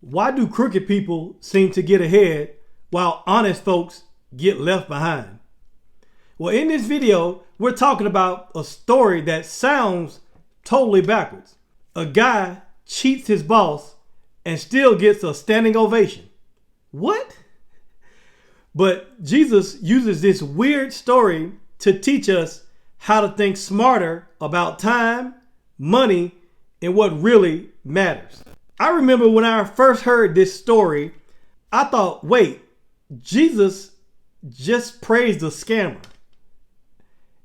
Why do crooked people seem to get ahead while honest folks get left behind? Well, in this video, we're talking about a story that sounds totally backwards. A guy cheats his boss and still gets a standing ovation. What? But Jesus uses this weird story to teach us how to think smarter about time, money, and what really matters. I remember when I first heard this story, I thought, wait, Jesus just praised a scammer.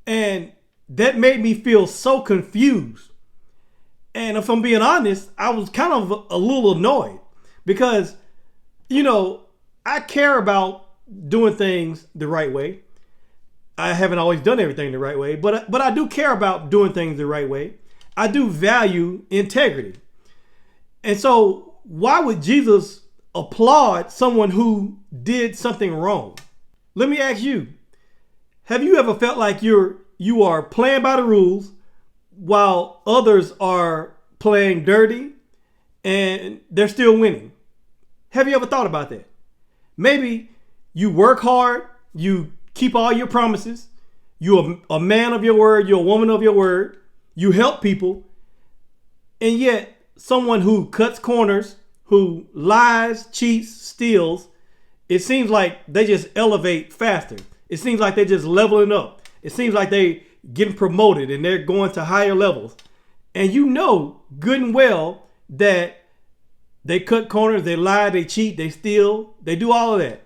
And that made me feel so confused. And if I'm being honest, I was kind of a little annoyed because, I care about doing things the right way. I haven't always done everything the right way, but I do care about doing things the right way. I do value integrity. And so why would Jesus applaud someone who did something wrong? Let me ask you, have you ever felt like you are playing by the rules while others are playing dirty and they're still winning? Have you ever thought about that? Maybe you work hard, you keep all your promises, you're a man of your word, you're a woman of your word, you help people, and yet someone who cuts corners, who lies, cheats, steals, it seems like they just elevate faster. It seems like they're just leveling up. It seems like they getting promoted and they're going to higher levels. And you know good and well that they cut corners, they lie, they cheat, they steal, they do all of that.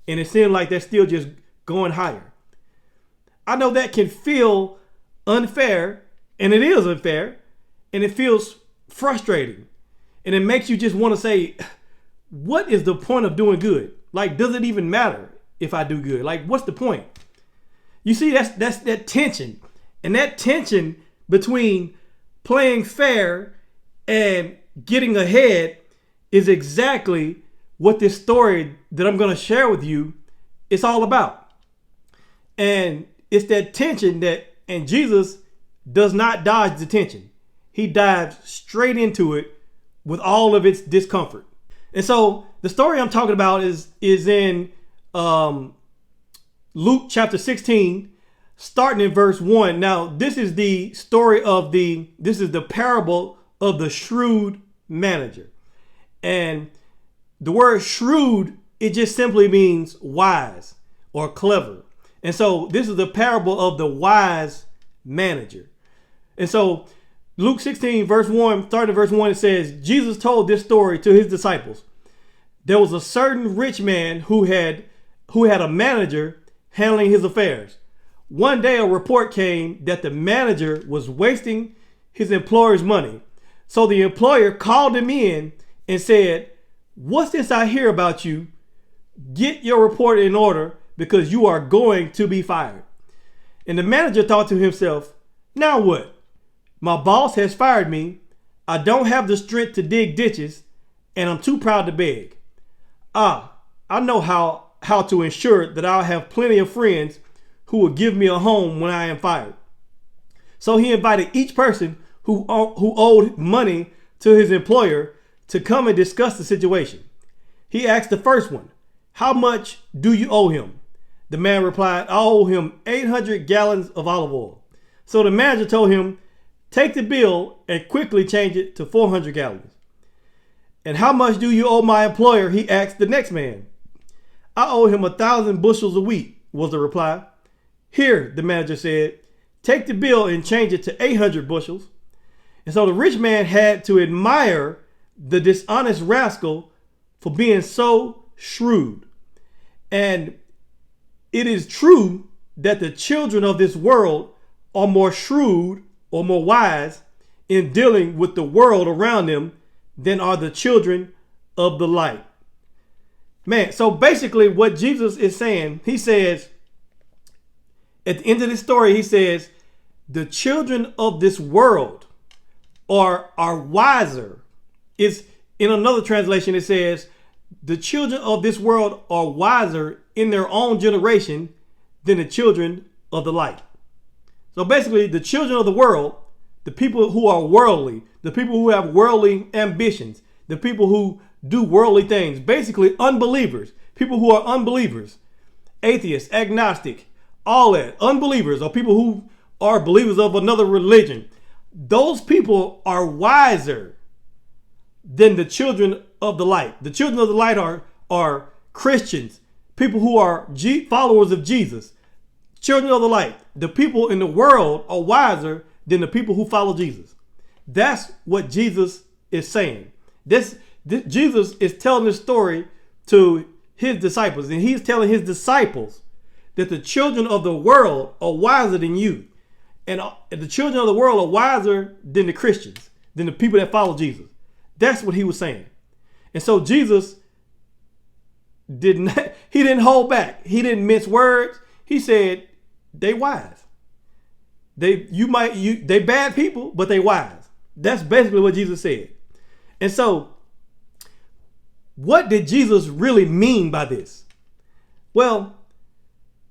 And it seems like they're still just going higher. I know that can feel unfair, and it is unfair, and it feels frustrating. And it makes you just want to say, what is the point of doing good? Like, does it even matter if I do good? Like, what's the point? You see, that's that tension. And that tension between playing fair and getting ahead is exactly what this story that I'm going to share with you is all about. And it's that tension and Jesus does not dodge the tension. He dives straight into it with all of its discomfort. And so the story I'm talking about is in Luke chapter 16, starting in verse 1. Now, this is the story this is the parable of the shrewd manager. And the word shrewd, it just simply means wise or clever. And so this is the parable of the wise manager. And so Luke 16, verse 1, starting verse 1, it says, Jesus told this story to his disciples. There was a certain rich man who had a manager handling his affairs. One day a report came that the manager was wasting his employer's money. So the employer called him in and said, "What's this I hear about you? Get your report in order because you are going to be fired." And the manager thought to himself, now what? My boss has fired me. I don't have the strength to dig ditches and I'm too proud to beg. I know how to ensure that I'll have plenty of friends who will give me a home when I am fired. So he invited each person who owed money to his employer to come and discuss the situation. He asked the first one, "How much do you owe him?" The man replied, "I owe him 800 gallons of olive oil." So the manager told him, "Take the bill and quickly change it to 400 gallons. "And how much do you owe my employer?" he asked the next man. "I owe him 1,000 bushels of wheat," was the reply. "Here," the manager said, "take the bill and change it to 800 bushels. And so the rich man had to admire the dishonest rascal for being so shrewd. And it is true that the children of this world are more shrewd or more wise in dealing with the world around them than are the children of the light. Man, so basically what Jesus is saying, he says, at the end of this story, he says, the children of this world are wiser. It's in another translation, it says, the children of this world are wiser in their own generation than the children of the light. So basically, the children of the world, the people who are worldly, the people who have worldly ambitions, the people who do worldly things. Basically, unbelievers, people who are unbelievers, atheists, agnostic, all that, unbelievers, or people who are believers of another religion. Those people are wiser than the children of the light. The children of the light are Christians, people who are followers of Jesus. Children of the light, the people in the world are wiser than the people who follow Jesus. That's what Jesus is saying. Jesus is telling this story to his disciples, and he's telling his disciples that the children of the world are wiser than you. And the children of the world are wiser than the Christians, than the people that follow Jesus. That's what he was saying. And so Jesus didn't hold back. He didn't mince words. He said, they wise. They bad people, but they wise. That's basically what Jesus said. And so, what did Jesus really mean by this? Well,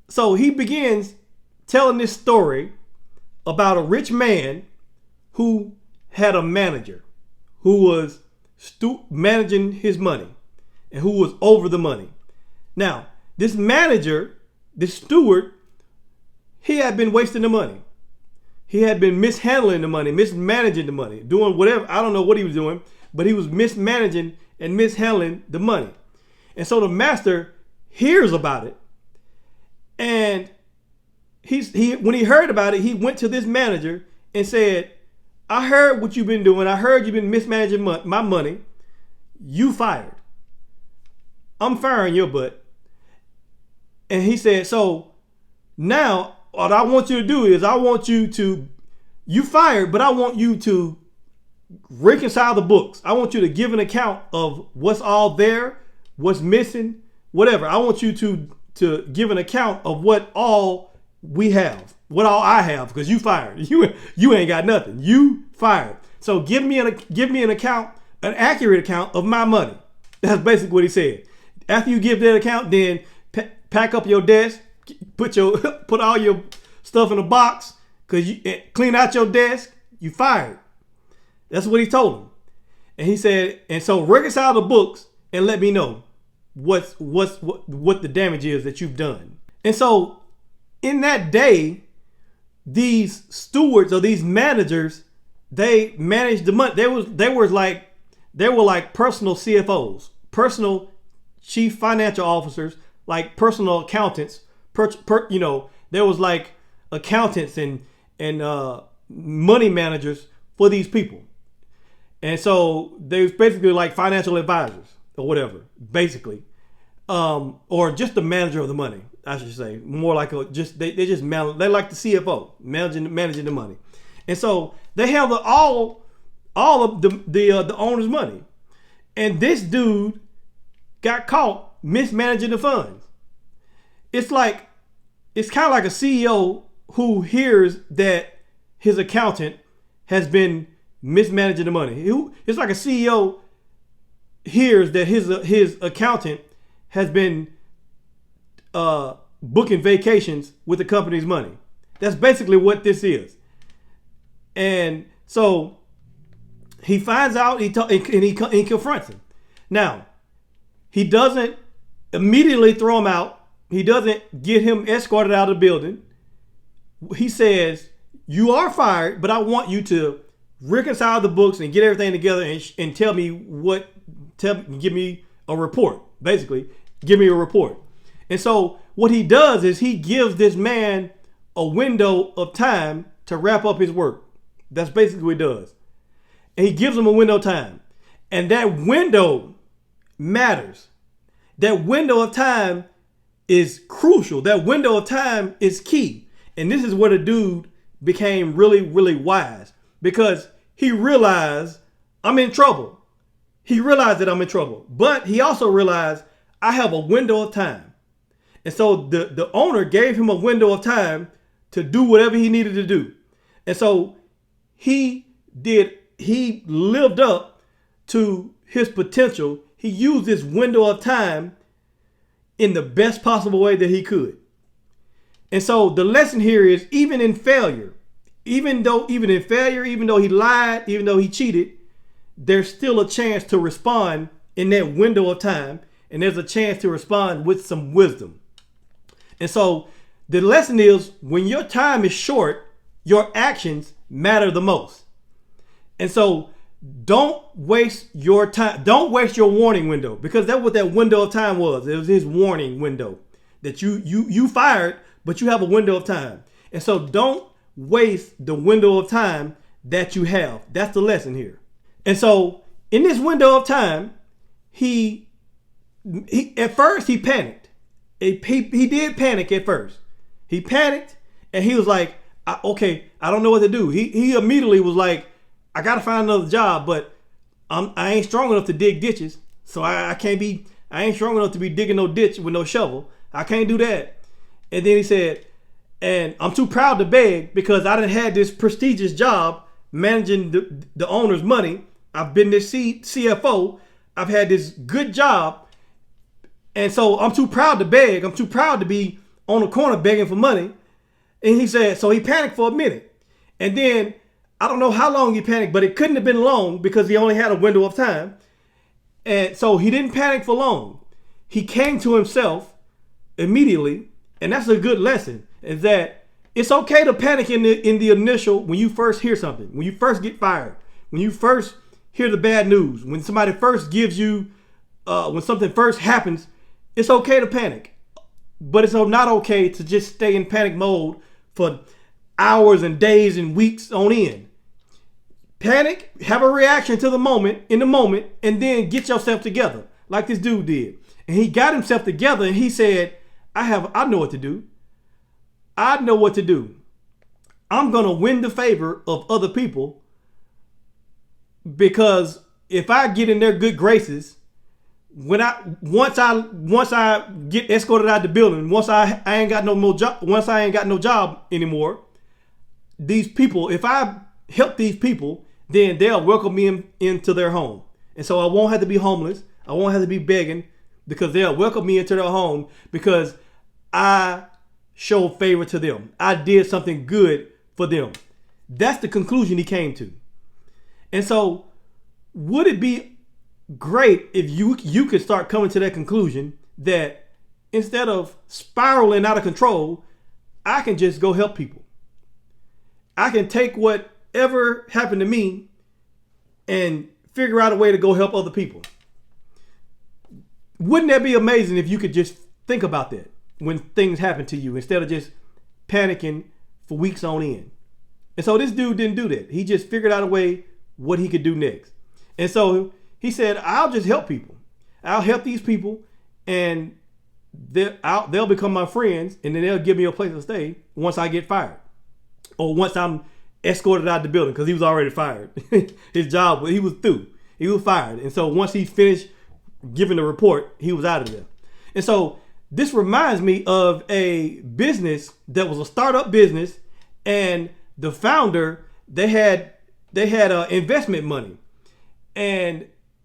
so he begins telling this story about a rich man who had a manager who was managing his money and who was over the money. Now, this manager, this steward, he had been wasting the money. He had been mishandling the money, mismanaging the money, doing whatever. I don't know what he was doing, but he was mismanaging and mishandling the money. And so the master hears about it. And when he heard about it, he went to this manager and said, I heard what you've been doing. I heard you've been mismanaging my money. You fired. I'm firing your butt. And he said, so now what I want you to do is you fired, but I want you to reconcile the books. I want you to give an account of what's all there, what's missing, whatever. I want you to give an account of what all we have, what all I have, because you fired. You ain't got nothing. You fired. So give me an account, an accurate account of my money. That's basically what he said. After you give that account, then pack up your desk, put all your stuff in a box, because you clean out your desk. You fired. That's what he told him. And he said, and so reconcile the books and let me know what the damage is that you've done. And so in that day, these stewards or these managers, they managed the money. They were like personal CFOs, personal chief financial officers, like personal accountants. There was like accountants and money managers for these people. And so they was basically like financial advisors or whatever, basically, or just the manager of the money, I should say. More like they like the CFO, managing the money. And so they handle all of the owner's money. And this dude got caught mismanaging the funds. It's kind of like a CEO who hears that his accountant has been mismanaging the money. It's like a CEO hears that his accountant has been booking vacations with the company's money. That's basically what this is. And so he finds out, he confronts him. Now, he doesn't immediately throw him out. He doesn't get him escorted out of the building. He says, you are fired, but I want you to reconcile the books and get everything together and give me a report. Basically, give me a report. And so what he does is he gives this man a window of time to wrap up his work. That's basically what he does. And he gives him a window of time. And that window matters. That window of time is crucial. That window of time is key. And this is where the dude became really, really wise, because he realized I'm in trouble. He realized that I'm in trouble, but he also realized I have a window of time. And so the owner gave him a window of time to do whatever he needed to do. And so he lived up to his potential. He used this window of time in the best possible way that he could. And so the lesson here is, even in failure, even though he lied, even though he cheated, there's still a chance to respond in that window of time, and there's a chance to respond with some wisdom. And so the lesson is, when your time is short, your actions matter the most. And so don't waste your time. Don't waste your warning window, because that's what that window of time was. It was his warning window that you fired, but you have a window of time. And so don't waste the window of time that you have. That's the lesson here. And so in this window of time, he at first he panicked. He did panic at first. He panicked and he was like, okay, I don't know what to do. He immediately was like, I got to find another job, but I ain't strong enough to dig ditches. So I ain't strong enough to be digging no ditch with no shovel. I can't do that. And then he said, and I'm too proud to beg, because I done had this prestigious job managing the owner's money. I've been this CFO. I've had this good job. And so I'm too proud to beg. I'm too proud to be on the corner begging for money. And he said, so he panicked for a minute. And then I don't know how long he panicked, but it couldn't have been long, because he only had a window of time. And so he didn't panic for long. He came to himself immediately. And that's a good lesson, is that it's okay to panic in the initial, when you first hear something, when you first get fired, when you first hear the bad news, when somebody first gives you, when something first happens, it's okay to panic. But it's not okay to just stay in panic mode for hours and days and weeks on end. Panic, have a reaction to the moment, in the moment, and then get yourself together, like this dude did. And he got himself together and he said, I know what to do. I know what to do. I'm going to win the favor of other people, because if I get in their good graces, once I get escorted out the building, once I ain't got no more job, once I ain't got no job anymore, these people, if I help these people, then they'll welcome me into their home. And so I won't have to be homeless. I won't have to be begging, because they'll welcome me into their home because I showed favor to them. I did something good for them. That's the conclusion he came to. And so would it be great if you could start coming to that conclusion, that instead of spiraling out of control, I can just go help people. I can take whatever happened to me and figure out a way to go help other people. Wouldn't that be amazing if you could just think about that when things happen to you, instead of just panicking for weeks on end? And so this dude didn't do that. He just figured out a way what he could do next. And so he said, I'll just help people. I'll help these people, and they'll become my friends, and then they'll give me a place to stay once I get fired, or once I'm escorted out the building, because he was already fired. His job, he was through. He was fired. And so once he finished giving the report, he was out of there. And so this reminds me of a business that was a startup business, and the founder, they had investment money,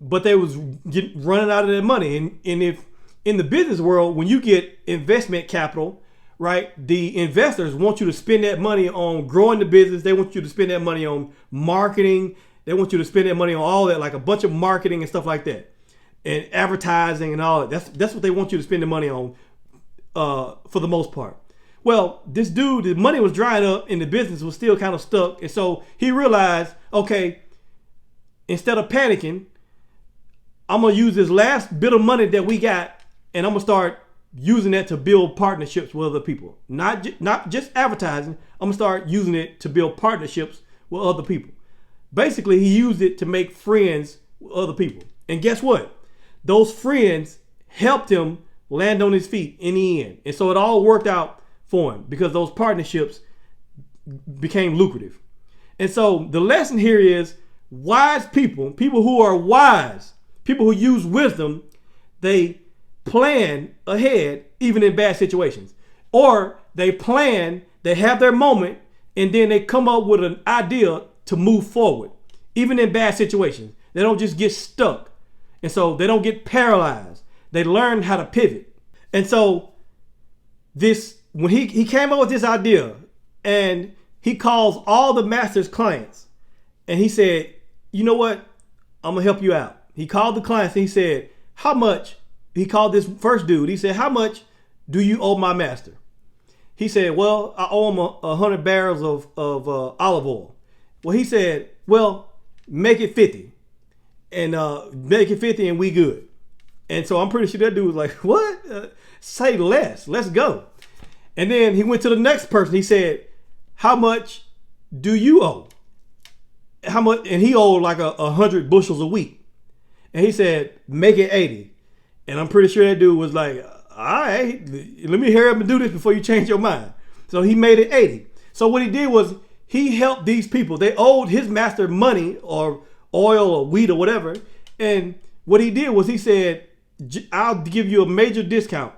but they was running out of their money. And if in the business world, when you get investment capital, right, the investors want you to spend that money on growing the business. They want you to spend that money on marketing. They want you to spend that money on all that, like a bunch of marketing and stuff like that, and advertising and all that. That's what they want you to spend the money on, for the most part. Well, this dude, the money was drying up and the business was still kind of stuck. And so he realized, okay, instead of panicking, I'm going to use this last bit of money that we got, and I'm going to start using that to build partnerships with other people. Not just advertising. I'm going to start using it to build partnerships with other people. Basically, he used it to make friends with other people. And guess what? Those friends helped him land on his feet in the end. And so it all worked out for him, because those partnerships became lucrative. And so the lesson here is, wise people who are wise, people who use wisdom, they plan ahead even in bad situations. Or they plan, they have their moment, and then they come up with an idea to move forward, even in bad situations. They don't just get stuck. And so they don't get paralyzed. They learn how to pivot. And so when he came up with this idea, and he calls all the master's clients, and he said, you know what? I'm going to help you out. He called the clients and he said, how much? He called this first dude. He said, how much do you owe my master? He said, well, I owe him 100 barrels of olive oil. Well, he said, well, make it 50 and make it 50 and we good. And so I'm pretty sure that dude was like, what? Say less. Let's go. And then he went to the next person. He said, how much do you owe? How much? And he owed like 100 bushels of wheat. And he said, make it 80. And I'm pretty sure that dude was like, all right, let me hurry up and do this before you change your mind. So he made it 80. So what he did was he helped these people. They owed his master money or oil or wheat or whatever. And what he did was he said, I'll give you a major discount.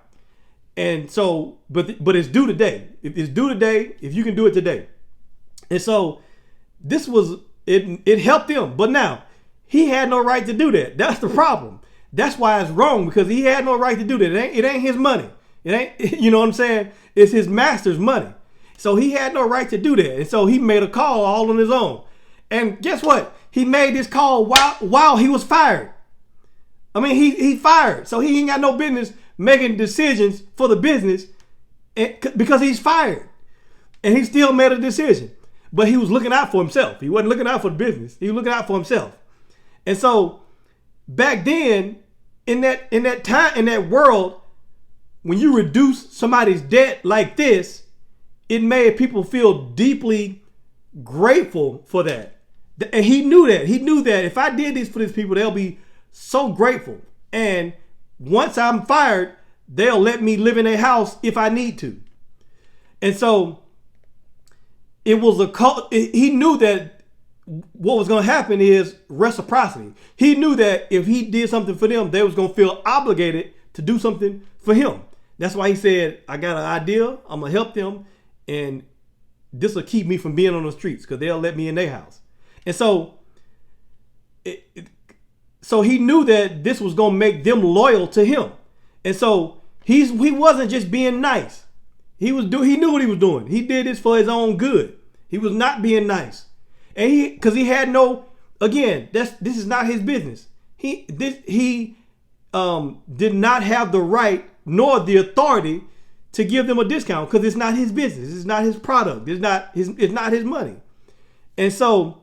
And so, but it's due today. If it's due today, if you can do it today. And so this was, it helped him. But now, he had no right to do that. That's the problem. That's why it's wrong, because he had no right to do that. It ain't his money. It ain't, you know what I'm saying? It's his master's money. So he had no right to do that. And so he made a call all on his own. And guess what? He made this call while he was fired. I mean, he fired. So he ain't got no business making decisions for the business because he's fired. And he still made a decision. But he was looking out for himself. He wasn't looking out for the business. He was looking out for himself. And so back then, in that time, in that world, when you reduce somebody's debt like this, it made people feel deeply grateful for that. And he knew that. He knew that if I did this for these people, they'll be so grateful. And once I'm fired, they'll let me live in their house if I need to. And so it was he knew that what was going to happen is reciprocity. He knew that if he did something for them, they was going to feel obligated to do something for him. That's why he said, I got an idea. I'm going to help them. And this will keep me from being on the streets because they'll let me in their house. And so, so he knew that this was going to make them loyal to him. And so he wasn't just being nice. He knew what he was doing. He did this for his own good. He was not being nice. And because he had no, again, this is not his business. He did not have the right nor the authority to give them a discount because it's not his business. It's not his product. It's not his money. And so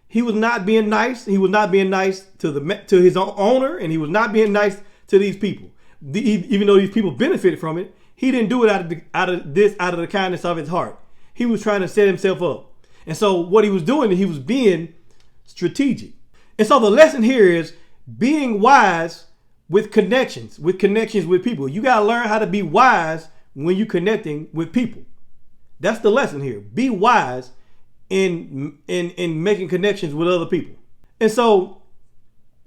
he was not being nice. He was not being nice to his owner, and he was not being nice to these people. Even though these people benefited from it, he didn't do it out of the kindness of his heart. He was trying to set himself up. And so what he was doing, he was being strategic. And so the lesson here is being wise with connections with people. You got to learn how to be wise when you're connecting with people. That's the lesson here. Be wise in making connections with other people. And so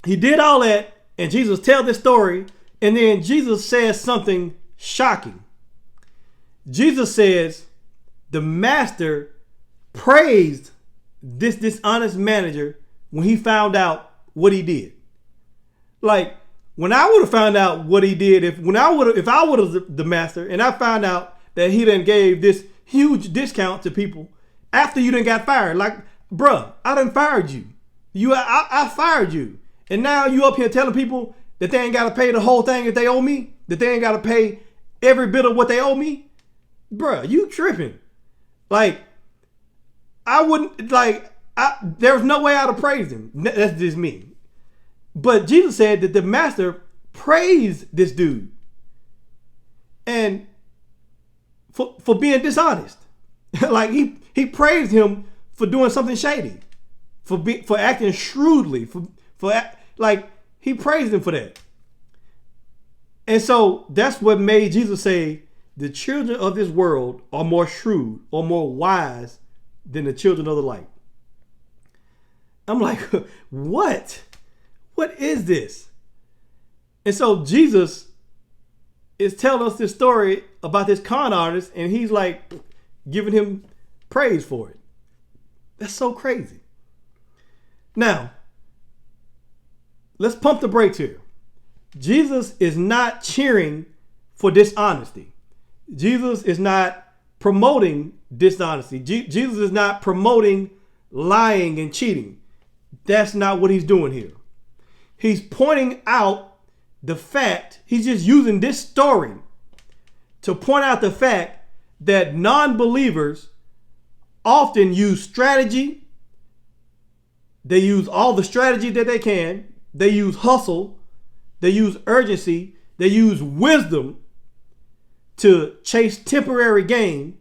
he did all that, and Jesus tells this story, and then Jesus says something shocking. Jesus says the master praised this dishonest manager when he found out what he did. Like, when I would have found out what he did, if I would have the master and I found out that he done gave this huge discount to people after you done got fired, like, bruh, I done fired you. I fired you. And now you up here telling people that they ain't got to pay the whole thing that they owe me, that they ain't got to pay every bit of what they owe me. Bruh, you tripping. Like, I wouldn't, like, there was no way I'd have praised him. That's just me. But Jesus said that the master praised this dude and for being dishonest. Like he praised him for doing something shady, for acting shrewdly, like he praised him for that. And so that's what made Jesus say the children of this world are more shrewd or more wise than the children of the light. I'm like, what? What is this? And so Jesus is telling us this story about this con artist, and he's like giving him praise for it. That's so crazy. Now, let's pump the brakes here. Jesus is not cheering for dishonesty. Jesus is not promoting dishonesty. Jesus is not promoting lying and cheating. That's not what he's doing here. he's pointing out the fact, he's just using this story to point out the fact that non-believers often use strategy. They use all the strategy that they can. They use hustle. They use urgency. They use wisdom to chase temporary gain,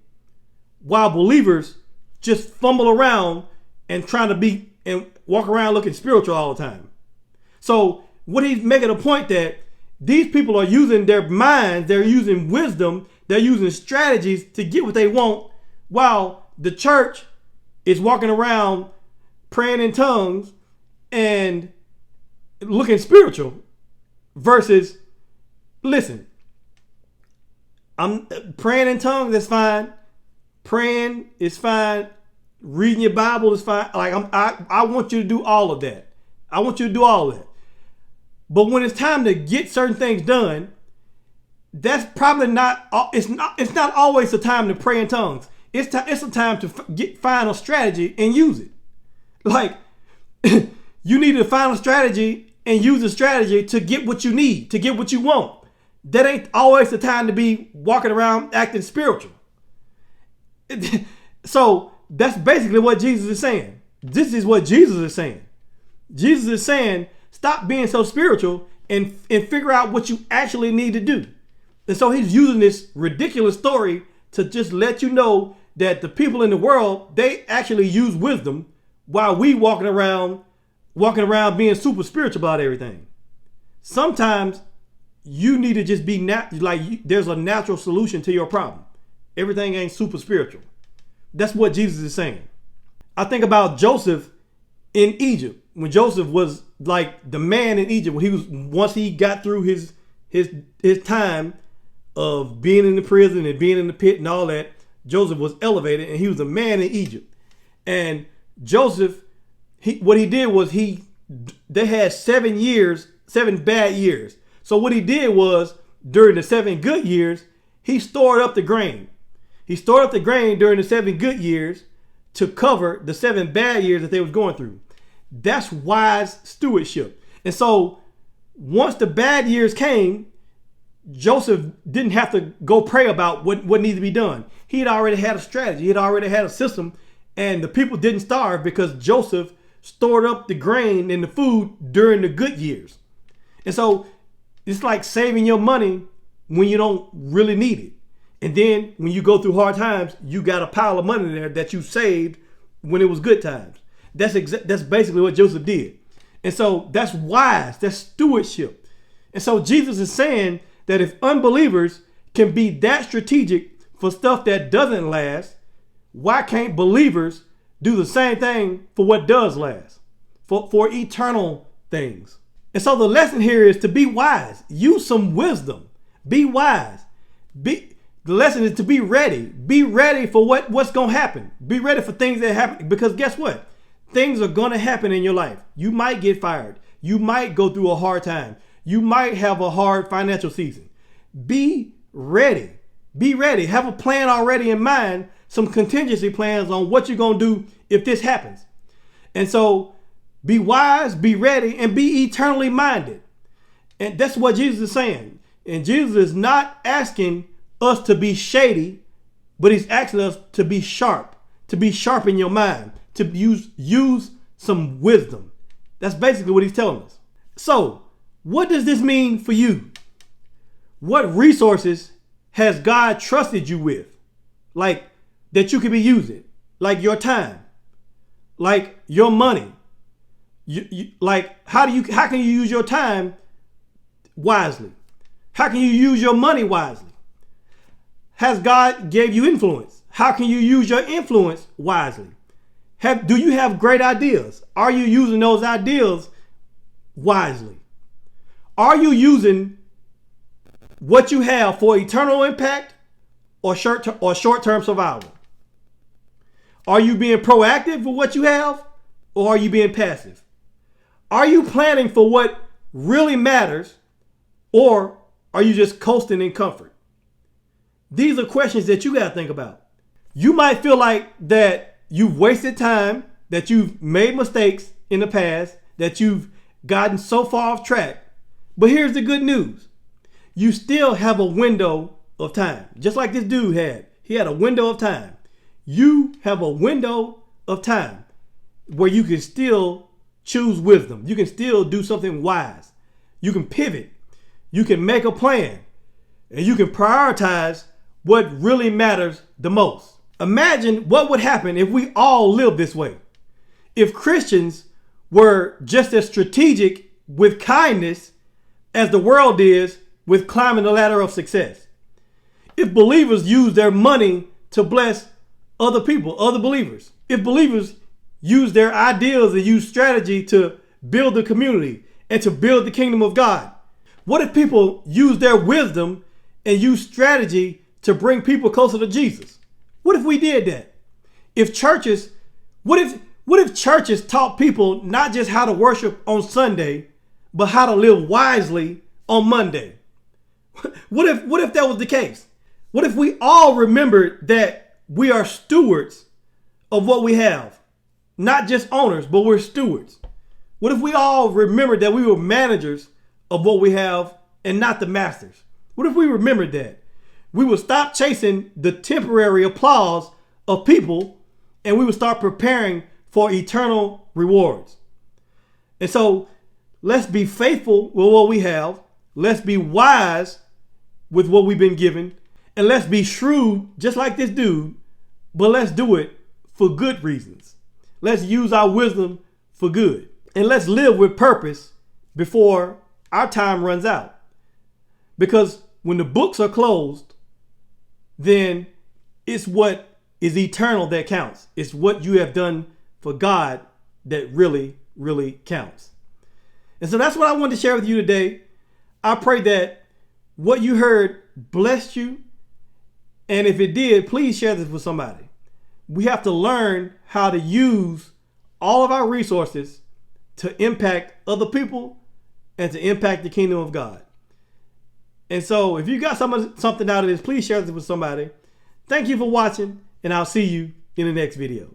while believers just fumble around and trying to be and walk around looking spiritual all the time. So what he's making a point that these people are using their minds, they're using wisdom, they're using strategies to get what they want, while the church is walking around praying in tongues and looking spiritual. Versus, listen, I'm praying in tongues, that's fine. Praying is fine. Reading your Bible is fine. Like I want you to do all of that. I want you to do all of that. But when it's time to get certain things done, that's probably not. It's not always the time to pray in tongues. It's a time to find a strategy and use it. Like you need to find a strategy and use the strategy to get what you need, to get what you want. That ain't always the time to be walking around acting spiritual. So that's basically what Jesus is saying. This is what Jesus is saying. Jesus is saying, stop being so spiritual and figure out what you actually need to do. And so he's using this ridiculous story to just let you know that the people in the world, they actually use wisdom, while we walking around being super spiritual about everything. Sometimes you need to just be there's a natural solution to your problem. Everything ain't super spiritual. That's what Jesus is saying. I think about Joseph in Egypt, when Joseph was like the man in Egypt, once he got through his time of being in the prison and being in the pit and all that, Joseph was elevated and he was a man in Egypt. And Joseph, what he did was they had 7 bad years. So what he did was, during the 7 good years, he stored up the grain. He stored up the grain during the 7 good years to cover the 7 bad years that they was going through. That's wise stewardship. And so once the bad years came, Joseph didn't have to go pray about what needed to be done. He had already had a strategy. He had already had a system, and the people didn't starve because Joseph stored up the grain and the food during the good years. And so it's like saving your money when you don't really need it. And then when you go through hard times, you got a pile of money there that you saved when it was good times. That's basically what Joseph did. And so that's wise. That's stewardship. And so Jesus is saying that if unbelievers can be that strategic for stuff that doesn't last, why can't believers do the same thing for what does last, for eternal things? And so the lesson here is to be wise. Use some wisdom. Be wise. The lesson is to be ready. Be ready for what's going to happen. Be ready for things that happen, because guess what? Things are going to happen in your life. You might get fired. You might go through a hard time. You might have a hard financial season. Be ready. Be ready. Have a plan already in mind, some contingency plans on what you're going to do if this happens. And so be wise, be ready, and be eternally minded. And that's what Jesus is saying. And Jesus is not asking us to be shady, but he's asking us to be sharp in your mind, to use some wisdom. That's basically what he's telling us. So what does this mean for you? What resources has God trusted you with? Like that you could be using, like your time, like your money. Like how can you use your time wisely? How can you use your money wisely? Has God gave you influence? How can you use your influence wisely? Do you have great ideas? Are you using those ideas wisely? Are you using what you have for eternal impact or short-term survival? Are you being proactive with what you have, or are you being passive? Are you planning for what really matters, or are you just coasting in comfort? These are questions that you got to think about. You might feel like that you've wasted time, that you've made mistakes in the past, that you've gotten so far off track. But here's the good news. You still have a window of time. Just like this dude had. He had a window of time. You have a window of time where you can still choose wisdom. You can still do something wise. You can pivot. You can make a plan. And you can prioritize what really matters the most. Imagine what would happen if we all lived this way. If Christians were just as strategic with kindness as the world is with climbing the ladder of success. If believers use their money to bless other people, other believers. If believers use their ideals and use strategy to build the community and to build the kingdom of God. What if people use their wisdom and use strategy to bring people closer to Jesus? What if we did that? What if churches taught people not just how to worship on Sunday, but how to live wisely on Monday? What if that was the case? What if we all remembered that we are stewards of what we have? Not just owners, but we're stewards. What if we all remembered that we were managers of what we have and not the masters? What if we remembered that? We would stop chasing the temporary applause of people and we would start preparing for eternal rewards. And so let's be faithful with what we have. Let's be wise with what we've been given. And let's be shrewd, just like this dude, but let's do it for good reasons. Let's use our wisdom for good. And let's live with purpose before our time runs out. Because when the books are closed, then it's what is eternal that counts. It's what you have done for God that really, really counts. And so that's what I wanted to share with you today. I pray that what you heard blessed you. And if it did, please share this with somebody. We have to learn how to use all of our resources to impact other people and to impact the kingdom of God. And so if you got something out of this, please share this with somebody. Thank you for watching, and I'll see you in the next video.